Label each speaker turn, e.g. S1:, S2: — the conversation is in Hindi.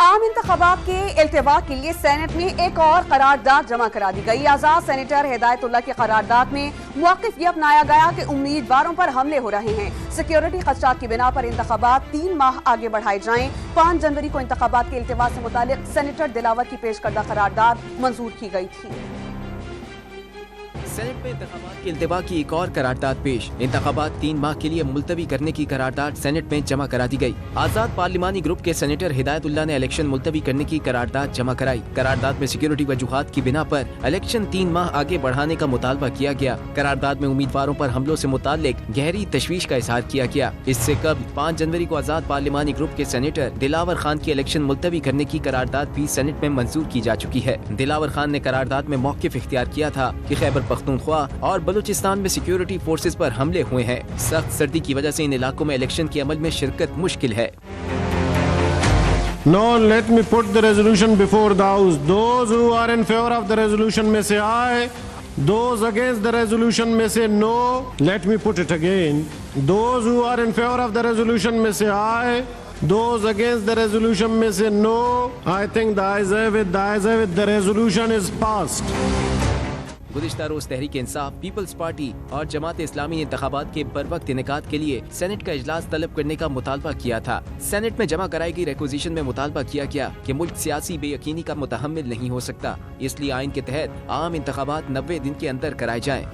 S1: आम इंतखाबात के इल्तिवा के लिए सेनेट में एक और करारदाद जमा करा दी गई। आजाद सेनेटर हिदायतुल्लाह की करारदाद में मौक़िफ़ ये अपनाया गया कि उम्मीदवारों पर हमले हो रहे हैं। सिक्योरिटी खदशात की बिना पर इंतखाबात 3 माह आगे बढ़ाए जाएं। 5 जनवरी को इंतखाबात के इल्तिवा से मुतालिक सेनेटर दिलावर की पेश करदा करारदाद मंजूर की गई थी।
S2: सेनेट में इंतखाबात के इल्तिवा की एक और करारदाद पेश। इंतखाबात 3 माह के लिए मुलतवी करने की करारदाद सेनेट में जमा करा दी गई। आजाद पार्लिमानी ग्रुप के सेनेटर हिदायतुल्लाह ने इलेक्शन मुलतवी करने की करारदाद जमा कराई। करारदाद में सिक्योरिटी वजूहात की बिना पर इलेक्शन 3 माह आगे बढ़ाने का मुतालबा किया गया। करारदाद में उम्मीदवारों पर हमलों से मुताल्लिक गहरी तशवीश का इजहार किया गया। इससे कबल 5 जनवरी को आजाद पार्लिमानी ग्रुप के सेनेटर दिलावर खान की इलेक्शन मुलतवी करने की करारदाद भी सेनेट में मंजूर की जा चुकी है। दिलावर खान ने करारदाद में मौक़िफ़ इख्तियार किया था कि खैबर पख्तूनख्वा और बलूचिस्तान में सिक्योरिटी फोर्सेस पर हमले हुए हैं। सख्त सर्दी की वजह से इन इलाकों में इलेक्शन के अमल में शिरकत मुश्किल है।
S3: Now let me put the resolution before the House. Those who are in favor of the resolution may say aye. Those against the resolution may say no. Let me put it again. Those who are in favor of the resolution may say aye. Those against the resolution may say no. I think the ayes have it. The ayes have it. The resolution is passed.
S2: गुज़िश्ता रोज तहरीक इंसाफ, पीपल्स पार्टी और जमात इस्लामी ने इंतखाबात के बरवक्त इनेकाद के लिए सेनेट का इजलास तलब करने का मुतालबा किया था। सेनेट में जमा कराई गई रिक्विजिशन में मुतालबा किया गया कि मुल्क सियासी बेयकीनी का मुतहम्मिल नहीं हो सकता, इसलिए आइन के तहत आम इंतखाबात 90 दिन के अंदर कराए जाएं।